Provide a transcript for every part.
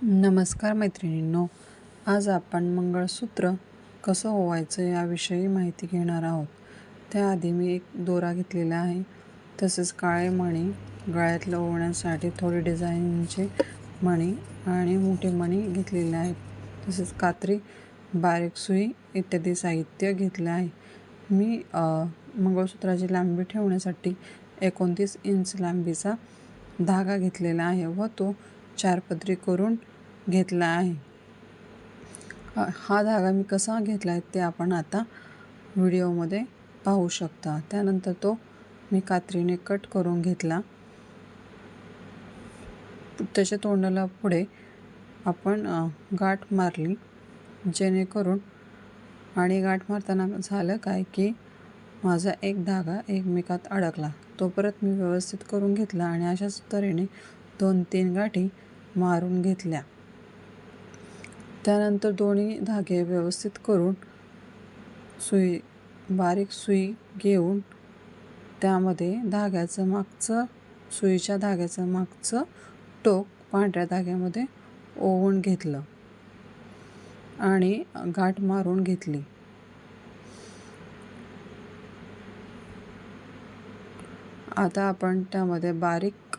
नमस्कार मैत्रिणींनो, आज आपण मंगळसूत्र कसं ओवायचं याविषयी माहिती घेणार आहोत. त्याआधी मी एक दोरा घेतलेला आहे, तसेच काळे मणी, गळ्यातलं ओवण्यासाठी थोडी डिझाईनचे मणी आणि मोठे मणी घेतलेले आहेत. तसेच कात्री, बारीक सुई इत्यादी साहित्य घेतले आहे. मी मंगळसूत्राची लांबी ठेवण्यासाठी 29 इंच लांबीचा धागा घेतलेला आहे व तो 4 पदरी करून घेतला आहे. हा धागा मी कसा घेतला आहे ते आपण आता व्हिडिओमध्ये पाहू शकता. त्यानंतर तो मी कात्रीने कट करून घेतला. त्याच्या तोंडाला पुढे आपण गाठ मारली, जेणेकरून आणि गाठ मारताना झालं काय की माझा एक धागा एकमेकात अडकला. तो परत मी व्यवस्थित करून घेतला आणि अशाच तऱ्हेने 2-3 गाठी मारून घेतल्या. त्यानंतर दोन्ही धागे व्यवस्थित करून बारीक सुई घेऊन त्यामध्ये सुईच्या धाग्याचं मागचं टोक पांढऱ्या धाग्यामध्ये ओवून घेतलं आणि गाठ मारून घेतली. आता आपण त्यामध्ये बारीक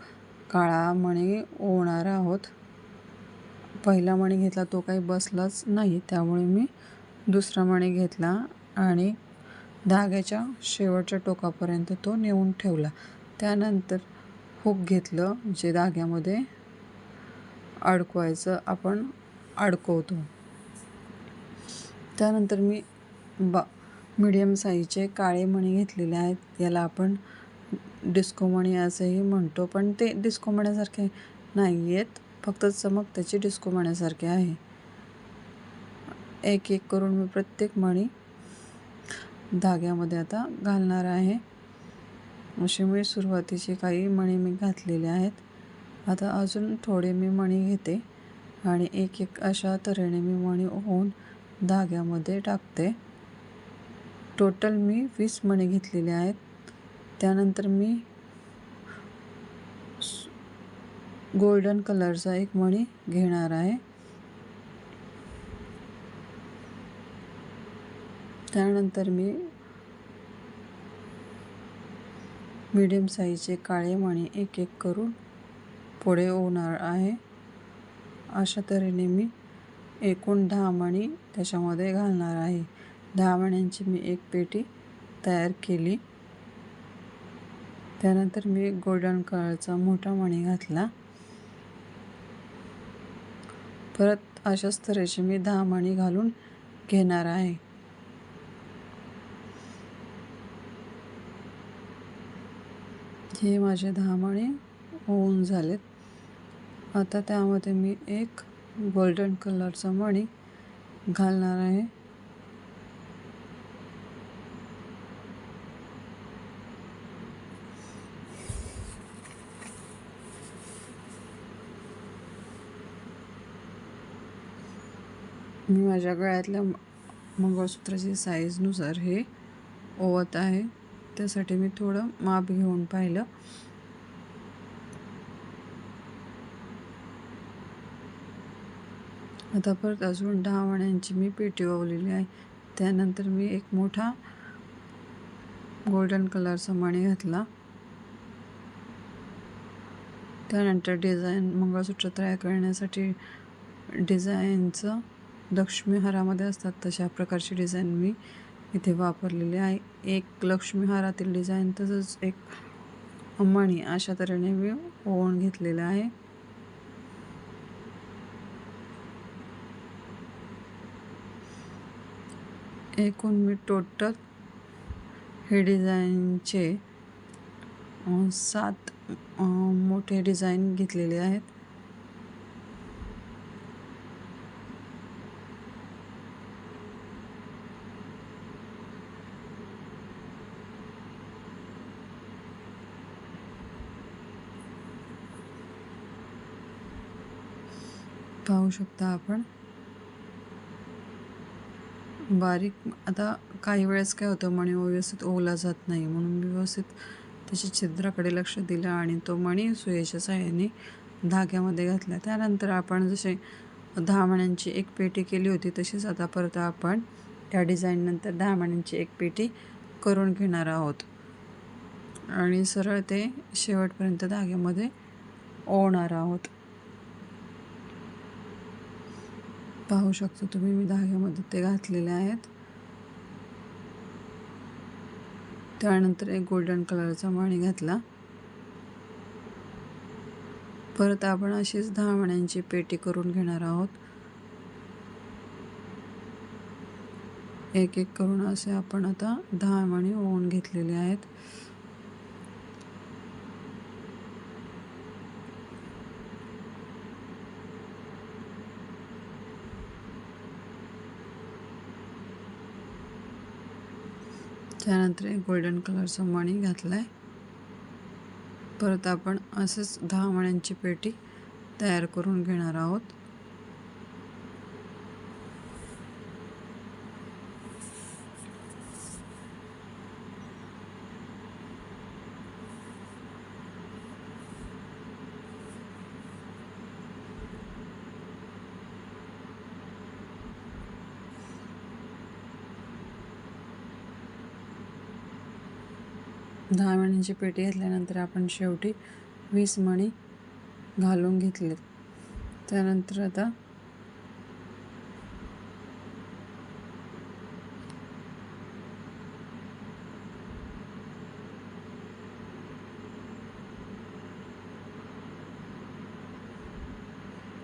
काळा मणी ओवणार आहोत. पहिला मणी घेतला तो काही बसलाच नाही, त्यामुळे मी दुसरा मणी घेतला आणि धाग्याच्या शेवटच्या टोकापर्यंत तो नेऊन ठेवला. त्यानंतर हुक घेतलं, जे धाग्यामध्ये अडकवायचं आपण अडकवतो. त्यानंतर मी मीडियम साईजचे काळे मणी घेतलेले आहेत. याला आपण डिस्को मणी असंही म्हणतो, पण ते डिस्को मण्यासारखे नाही आहेत, फक्त चमक त्याची डिस्को मण्यासारखे आहे. एक एक करून मी प्रत्येक मणी धाग्यामध्ये आता घालणार आहे. असे मी सुरुवातीचे काही मणी मी घातलेले आहेत. आता अजून थोडे मी मणी घेते आणि एक एक अशा तऱ्हेने मी मणी ओवून धाग्यामध्ये टाकते. टोटल मी 20 मणी घेतलेले आहेत. त्यानंतर मी गोल्डन कलरचा एक मणी घेणार आहे. त्यानंतर मी मीडियम साईजचे काळे मणी एक एक करून पुढे ओवणार आहे. अशा तऱ्हेने मी एकूण 10 मणी त्याच्यामध्ये घालणार आहे. 10 मण्यांची मी एक पेटी तयार केली. त्यानंतर मी एक गोल्डन कलरचा मोठा मणी घातला. परत अशाच तऱ्हेचे मी 10 मणी घालून घेणार आहे. हे माझे 10 मणी होऊन झालेत. आता त्यामध्ये मी एक गोल्डन कलरचा मणी घालणार आहे. मी माझ्या गळ्यातल्या मंगळसूत्राची साईजनुसार हे ओवत आहे. त्यासाठी मी थोडं माप घेऊन पाहिलं. आता परत अजून 10 मण्यांची मी पेटी ओवलेली आहे. त्यानंतर मी एक मोठा गोल्डन कलरचा मणी घातला. त्यानंतर डिझाईन मंगळसूत्र तयार करण्यासाठी डिझाईनचं लक्ष्मी हारामध्ये असतात तशा प्रकारची डिझाईन मी इथे वापरलेली आहे. एक लक्ष्मी हारातील डिझाईन तसंच एक मणी अशा तऱ्हेने मी ओवून घेतलेलं आहे. एकूण मी टोटल हे डिझाईनचे 7 मोठे डिझाईन घेतलेले आहेत. पाहू शकता आपण बारीक. आता काही वेळेस काय होतं, मणी व्यवस्थित ओवला जात नाही, म्हणून मी व्यवस्थित त्याच्या छिद्राकडे लक्ष दिलं आणि तो मणी सुईच्या सहाय्याने धाग्यामध्ये घातल्या. त्यानंतर आपण जसे 10 मण्यांची एक पेटी केली होती तशीच आता परत आपण त्या डिझाईननंतर 10 मण्यांची एक पेटी करून घेणार आहोत आणि सरळ ते शेवटपर्यंत धाग्यामध्ये ओवणार आहोत. पाहू शकता तुम्ही मी धाग्यामध्ये ते घातलेले आहेत. त्यानंतर एक गोल्डन कलरचा मणी घातला. परत आपण अशीच 10 मण्यांची पेटी करून घेणार आहोत. एक एक करून असे आपण आता 10 मणी ओवून घेतलेले आहेत. त्यानंतर एक गोल्डन कलरचा मणी घातलाय. परत आपण असेच 10 मण्यांची पेटी तयार करून घेणार आहोत. दहा मण्यांची पेटी घातल्यानंतर आपण शेवटी 20 मणी घालून घेतले. त्यानंतर आता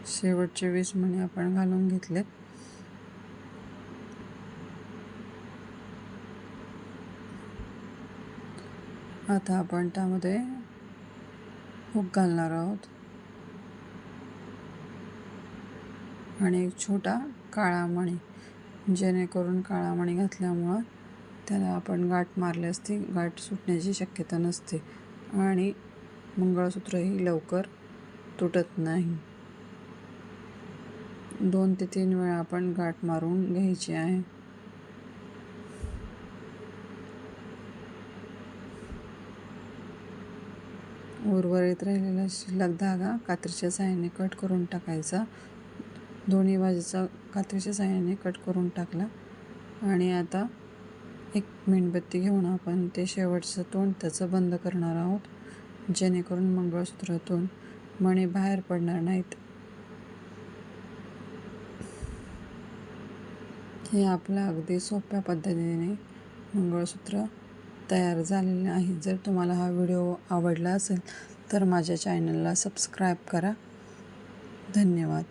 शेवटचे 20 मणी आपण घालून घेतलेत. आता आपण त्यामध्ये हुक घालणार आहोत आणि एक छोटा काळा मणी, जेणेकरून काळा मणी घातल्यामुळं त्याला आपण गाठ मारल्यास ती गाठ सुटण्याची शक्यता नसते आणि मंगळसूत्रही लवकर तुटत नाही. 2 ते 3 वेळा आपण गाठ मारून घ्यायची आहे. उर्वरित राहिलेला शिल्लक धागा कात्रीच्या साहाय्याने कट करून टाकायचा. दोन्ही बाजूचा कात्रीच्या साहाय्याने कट करून टाकला आणि आता एक मेणबत्ती घेऊन आपण ते शेवटचं तोंड त्याचं बंद करणार आहोत, जेणेकरून मंगळसूत्रातून मणी बाहेर पडणार नाहीत. हे आपलं अगदी सोप्या पद्धतीने मंगळसूत्र तयार झालेले आहे. जर तुम्हाला हा व्हिडिओ आवडला असेल तर माझ्या चॅनलला सबस्क्राईब करा. धन्यवाद.